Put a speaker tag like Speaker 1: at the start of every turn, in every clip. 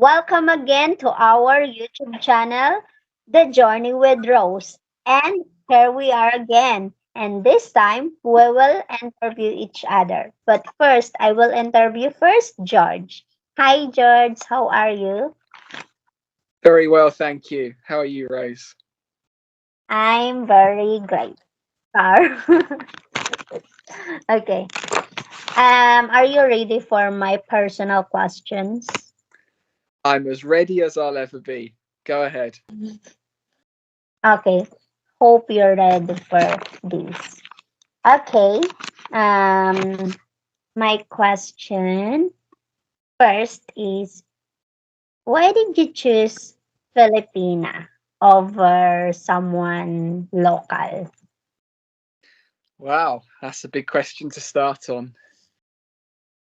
Speaker 1: Welcome again to our YouTube channel, The Journey with Rose. And here we are again. And this time, we will interview each other. But first, I will interview first George. Hi, George. How are you?
Speaker 2: Very well, thank you. How are you, Rose?
Speaker 1: I'm very great. Star. Okay. Are you ready for my personal questions?
Speaker 2: I'm as ready as I'll ever be. Go ahead.
Speaker 1: Okay. Hope you're ready for this. Okay. Um, my question first is, why did you choose Filipina over someone local?
Speaker 2: Wow, that's a big question to start on.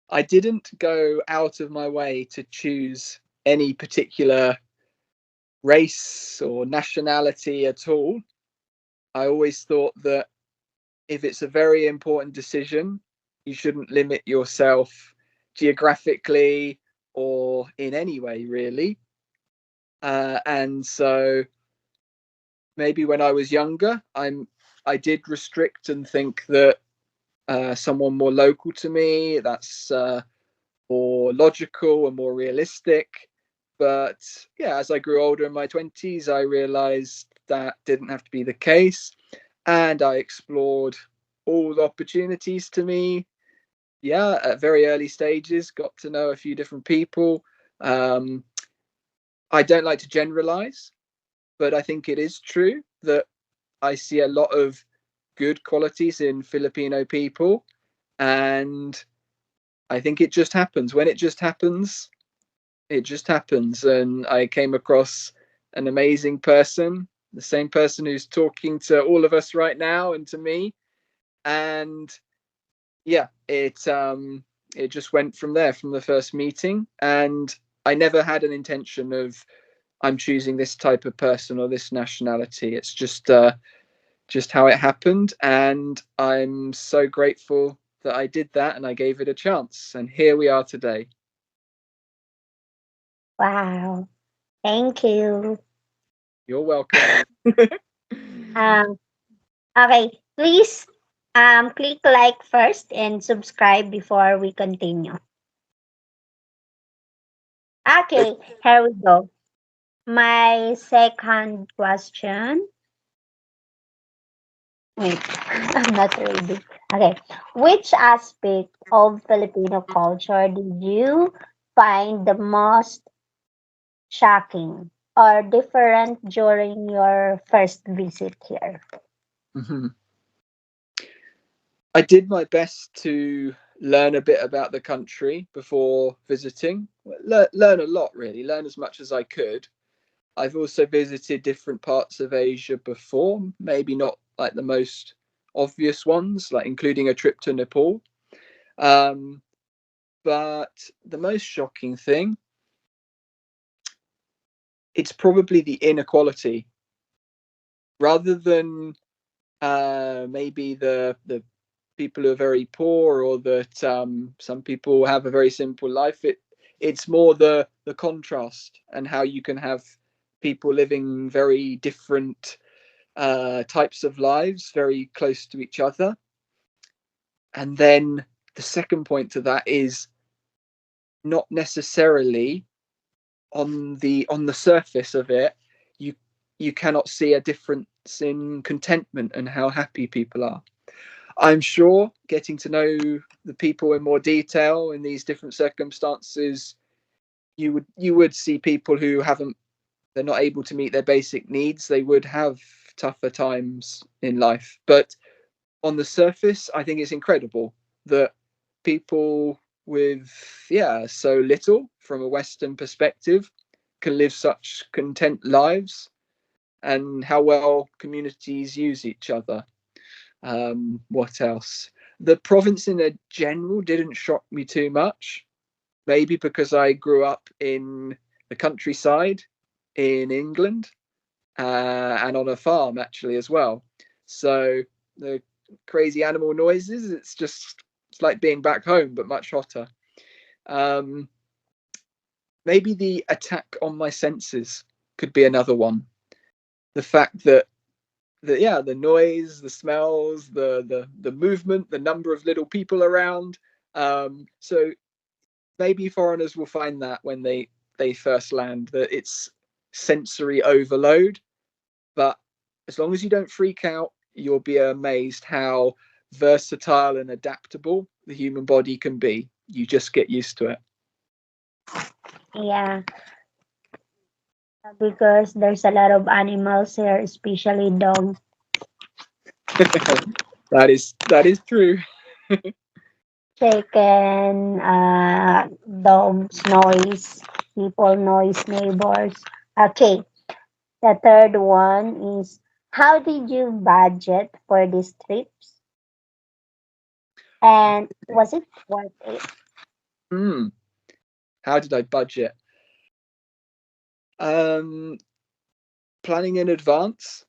Speaker 2: I didn't go out of my way to choose any particular race or nationality at all. I always thought that if it's a very important decision, you shouldn't limit yourself geographically or in any way, really. And so maybe when I was younger, I did restrict and think that someone more local to me, that's more logical and more realistic. But yeah, as I grew older in my 20s, I realized that didn't have to be the case. And I explored all the opportunities to me. Yeah, at very early stages, got to know a few different people. Um, I don't like to generalize, but I think it is true that I see a lot of good qualities in Filipino people. And I think it just happens. When it just happens, it just happens. And I came across an amazing person, the same person who's talking to all of us right now and to me. And yeah, it just went from there, from the first meeting. And I never had an intention of I'm choosing this type of person or this nationality. It's just how it happened. And I'm so grateful that I did that and I gave it a chance. And here we are today.
Speaker 1: Wow. Thank you.
Speaker 2: You're welcome.
Speaker 1: Um, okay. Please click like first and subscribe before we continue. Okay, here we go. My second question. Wait, I'm not ready. Okay. Which aspect of Filipino culture did you find the most shocking or different during your first visit here?
Speaker 2: Mhm. I did my best to learn a bit about the country before visiting. Learn a lot, really, learn as much as I could. I've also visited different parts of Asia before, maybe not like the most obvious ones, like including a trip to Nepal. Um, but the most shocking thing, it's probably the inequality. Rather than maybe the people who are very poor or that some people have a very simple life, it's more the contrast and how you can have people living very different types of lives very close to each other. And then the second point to that is not necessarily on the surface of it, you you cannot see a difference in contentment and how happy people are. I'm sure getting to know the people in more detail in these different circumstances, you would see people who haven't they're not able to meet their basic needs. They would have tougher times in life. But on the surface, I think it's incredible that people with so little from a Western perspective can live such content lives and how well communities use each other. What else? The province in a general didn't shock me too much. Maybe because I grew up in the countryside in England and on a farm actually as well. So the crazy animal noises, it's like being back home, but much hotter. Um, maybe the attack on my senses could be another one. The fact that the noise, the smells, the movement, the number of little people around. So maybe foreigners will find that when they first land, that it's sensory overload. But as long as you don't freak out, you'll be amazed how versatile and adaptable the human body can be. You just get used to it.
Speaker 1: Yeah, because there's a lot of animals here, especially dogs.
Speaker 2: That is true.
Speaker 1: Chicken, dogs noise, people noise, neighbors. Okay, the third one is how did you budget for these trips? And was it worth it?
Speaker 2: Hmm. How did I budget? Um, Planning in advance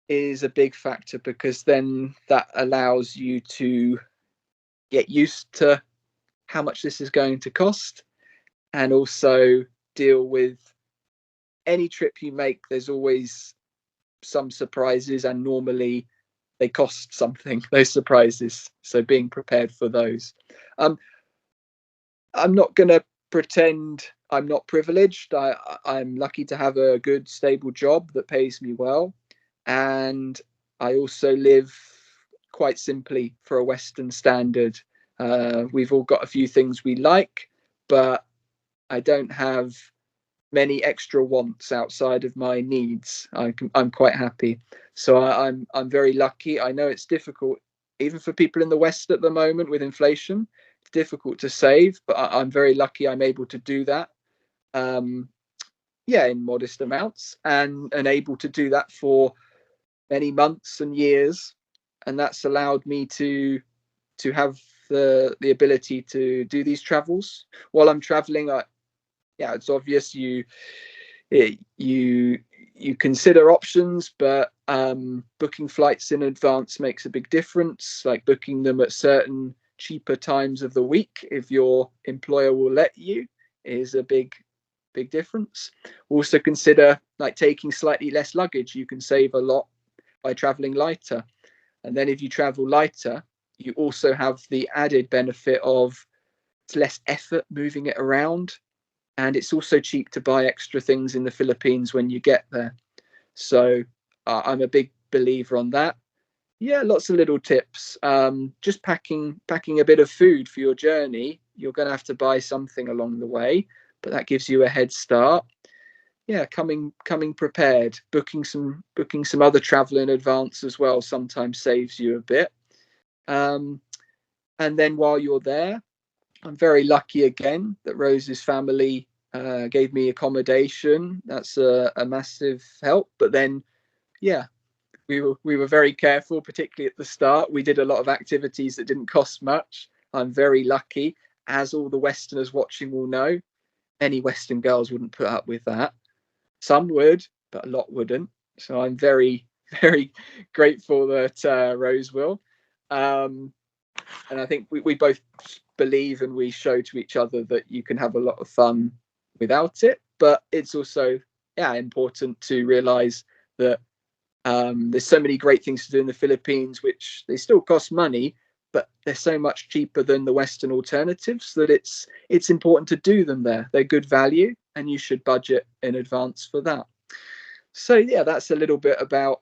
Speaker 2: is a big factor because then that allows you to get used to how much this is going to cost, and also deal with any trip you make. There's always some surprises, and normally they cost something, those surprises. So being prepared for those. Um, I'm not going to pretend I'm not privileged. I'm lucky to have a good, stable job that pays me well. And I also live quite simply for a Western standard. We've all got a few things we like, but I don't have many extra wants outside of my needs. I'm quite happy. So I'm very lucky. I know it's difficult, even for people in the West at the moment with inflation. It's difficult to save, but I'm very lucky. I'm able to do that. Um, yeah, in modest amounts, and able to do that for many months and years, and that's allowed me to have the ability to do these travels while I'm traveling. Yeah, it's obvious you you consider options, but booking flights in advance makes a big difference. Like booking them at certain cheaper times of the week, if your employer will let you, is a big difference. Also consider like taking slightly less luggage. You can save a lot by traveling lighter. And then if you travel lighter, you also have the added benefit of it's less effort moving it around, and it's also cheap to buy extra things in the Philippines when you get there. So I'm a big believer on that. Yeah, lots of little tips. Just packing a bit of food for your journey. You're going to have to buy something along the way, but that gives you a head start. Yeah, coming prepared. Booking some other travel in advance as well sometimes saves you a bit. Um, and then while you're there, I'm very lucky again that Rose's family gave me accommodation. That's a massive help. But then, yeah, we were very careful, particularly at the start. We did a lot of activities that didn't cost much. I'm very lucky, as all the Westerners watching will know. Any Western girls wouldn't put up with that. Some would, but a lot wouldn't. So I'm very, very grateful that Rose will. Um, and I think we both believe and we show to each other that you can have a lot of fun without it. But it's also, yeah, important to realize that there's so many great things to do in the Philippines, which they still cost money, but they're so much cheaper than the Western alternatives that it's important to do them there. They're good value, and you should budget in advance for that. So yeah, that's a little bit about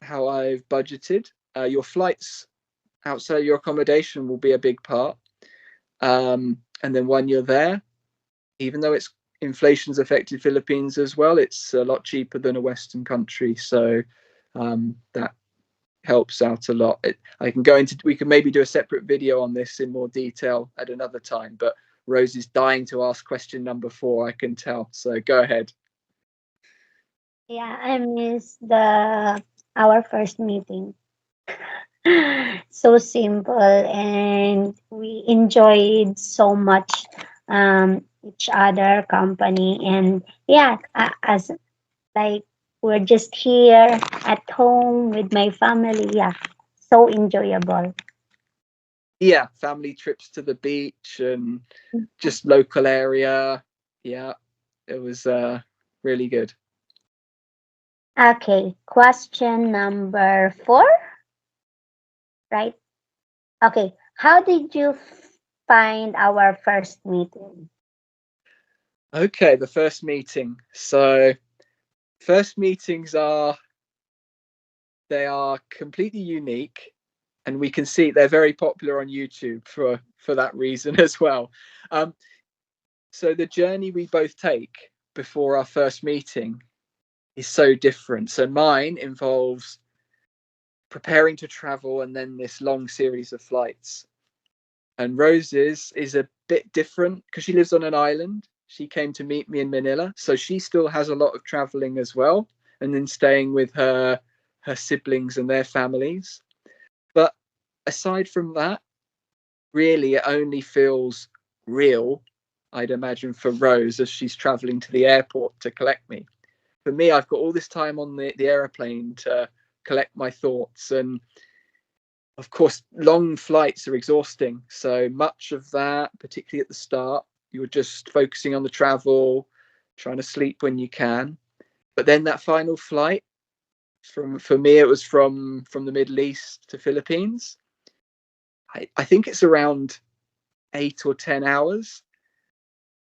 Speaker 2: how I've budgeted. Your flights outside your accommodation will be a big part. And then when you're there, even though it's inflation's affected Philippines as well, it's a lot cheaper than a Western country. So that helps out a lot. We can maybe do a separate video on this in more detail at another time. But Rose is dying to ask question number 4. I can tell. So go ahead.
Speaker 1: Yeah, I miss the our first meeting. So simple, and we enjoyed so much each other company, and yeah, as like we're just here at home with my family. Yeah, so enjoyable.
Speaker 2: Yeah, family trips to the beach and just local area. Yeah, it was really good.
Speaker 1: Okay, question number 4, right? Okay, how did you find our first meeting?
Speaker 2: Okay, the first meeting. So first meetings are completely unique, and we can see they're very popular on YouTube for that reason as well. Um, so the journey we both take before our first meeting is so different. So mine involves preparing to travel and then this long series of flights. And Rose's is a bit different because she lives on an island. She came to meet me in Manila, so she still has a lot of traveling as well, and then staying with her siblings and their families. But aside from that, really, it only feels real, I'd imagine, for Rose as she's traveling to the airport to collect me. For me, I've got all this time on the aeroplane to collect my thoughts. And of course, long flights are exhausting. So much of that, particularly at the start, you're just focusing on the travel, trying to sleep when you can. But then that final flight, for me, it was from the Middle East to Philippines. I think it's around 8 or 10 hours.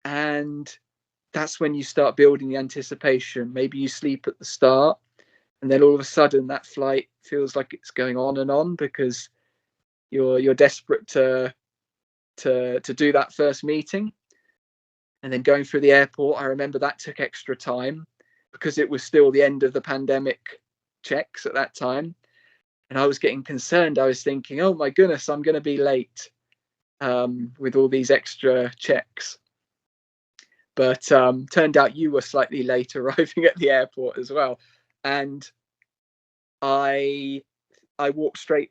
Speaker 2: And that's when you start building the anticipation. Maybe you sleep at the start, and then all of a sudden that flight feels like it's going on and on because you're desperate to do that first meeting. And then going through the airport, I remember that took extra time because it was still the end of the pandemic checks at that time. And I was getting concerned. I was thinking, oh my goodness, I'm going to be late with all these extra checks. But turned out you were slightly late arriving at the airport as well. And I I walked straight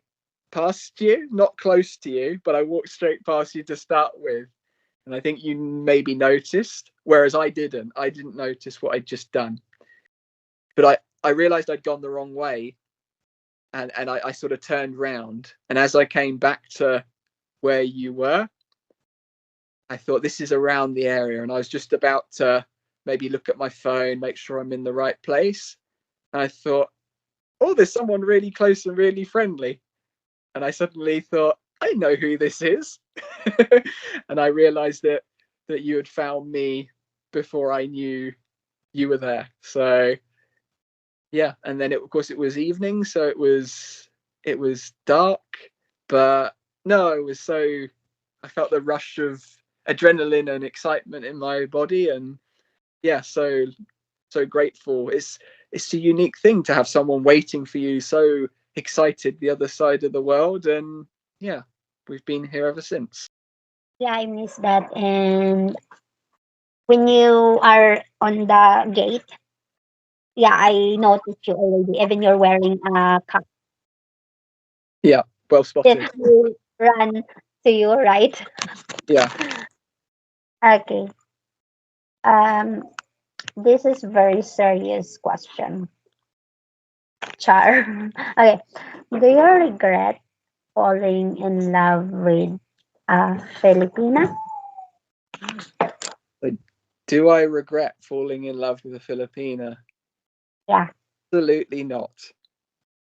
Speaker 2: past you, not close to you, but I walked straight past you to start with. And I think you maybe noticed, whereas I didn't. I didn't notice what I'd just done. But I realized I'd gone the wrong way, and I sort of turned round. And as I came back to where you were, I thought this is around the area. And I was just about to maybe look at my phone, make sure I'm in the right place. And I thought, oh, there's someone really close and really friendly. And I suddenly thought, I know who this is. And I realized that you had found me before I knew you were there. So yeah, and then of course it was evening, so it was dark, but no, it was so I felt the rush of adrenaline and excitement in my body, and yeah, so grateful. It's a unique thing to have someone waiting for you, so excited the other side of the world, and yeah, we've been here ever since.
Speaker 1: Yeah, I miss that. And when you are on the gate, yeah, I noticed you already. Even you're wearing a cap.
Speaker 2: Yeah, well
Speaker 1: Then
Speaker 2: spotted.
Speaker 1: I run to you, right?
Speaker 2: Yeah.
Speaker 1: Okay. Um, this is very serious question, Char. Okay. Do you regret falling in love with Filipina?
Speaker 2: But do I regret falling in love with a Filipina?
Speaker 1: Yeah.
Speaker 2: Absolutely not.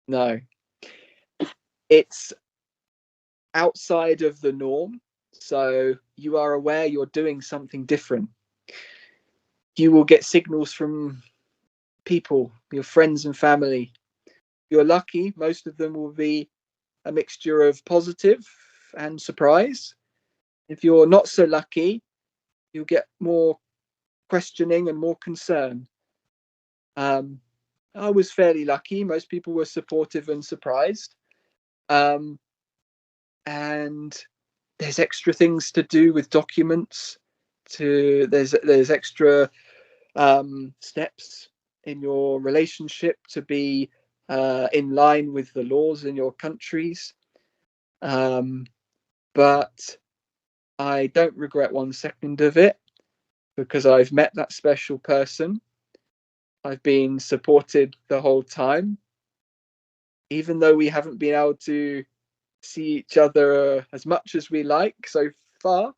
Speaker 2: No. It's outside of the norm. So you are aware you're doing something different. You will get signals from people, your friends and family. You're lucky, most of them will be a mixture of positive and surprise. If you're not so lucky, you'll get more questioning and more concern. Um, I was fairly lucky. Most people were supportive and surprised. Um, and there's extra things to do with documents. There's extra steps in your relationship to be in line with the laws in your countries. Um, but I don't regret 1 second of it because I've met that special person. I've been supported the whole time, even though we haven't been able to see each other as much as we like so far.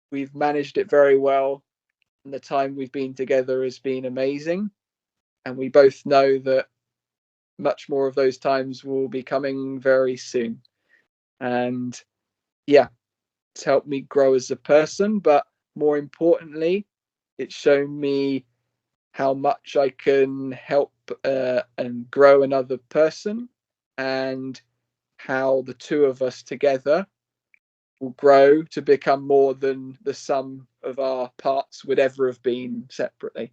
Speaker 2: We've managed it very well, and the time we've been together has been amazing. And we both know that much more of those times will be coming very soon. And yeah, it's helped me grow as a person, but more importantly, it's shown me how much I can help and grow another person, and how the two of us together will grow to become more than the sum of our parts would ever have been separately.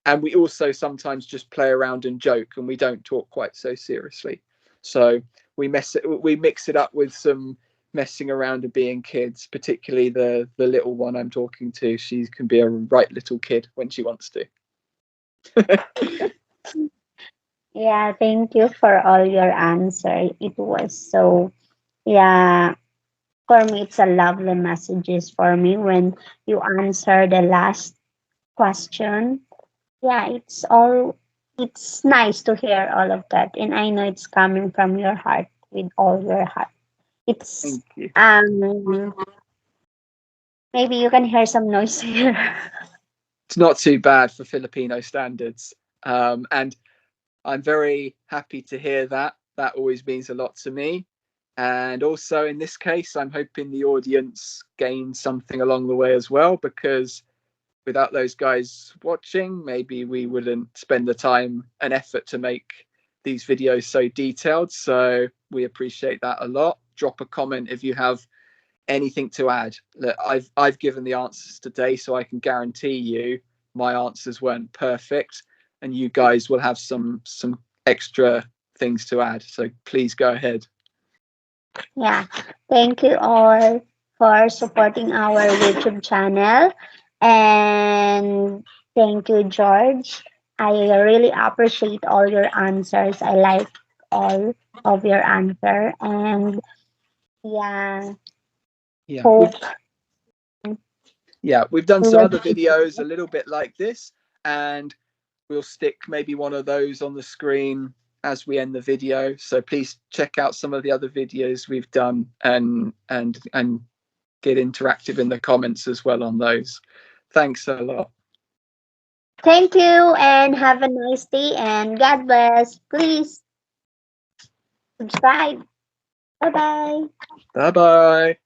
Speaker 2: And we also sometimes just play around and joke, and we don't talk quite so seriously. So we mix it up with some messing around and being kids, particularly the little one I'm talking to. She can be a right little kid when she wants to.
Speaker 1: Yeah, thank you for all your answer. It was so, yeah, for me, it's a lovely messages for me when you answer the last question. Yeah, it's nice to hear all of that. And I know it's coming from your heart with all your heart. It's,
Speaker 2: Thank you.
Speaker 1: maybe you can hear some noise here.
Speaker 2: It's not too bad for Filipino standards. And I'm very happy to hear that. That always means a lot to me. And also, in this case, I'm hoping the audience gains something along the way as well, because without those guys watching, maybe we wouldn't spend the time and effort to make these videos so detailed. So we appreciate that a lot. Drop a comment if you have anything to add. That I've given the answers today, so I can guarantee you my answers weren't perfect, and you guys will have some extra things to add. So please go ahead.
Speaker 1: Yeah, thank you all for supporting our YouTube channel. And thank you, George. I really appreciate all your answers. I like all of your answer. And yeah,
Speaker 2: Yeah,
Speaker 1: hope
Speaker 2: we've done
Speaker 1: we
Speaker 2: some
Speaker 1: will
Speaker 2: other videos a little bit like this, and we'll stick maybe one of those on the screen as we end the video. So please check out some of the other videos we've done, and get interactive in the comments as well on those. Thanks a lot.
Speaker 1: thank you and have a nice day and God bless. Please subscribe. Bye bye.
Speaker 2: Bye bye.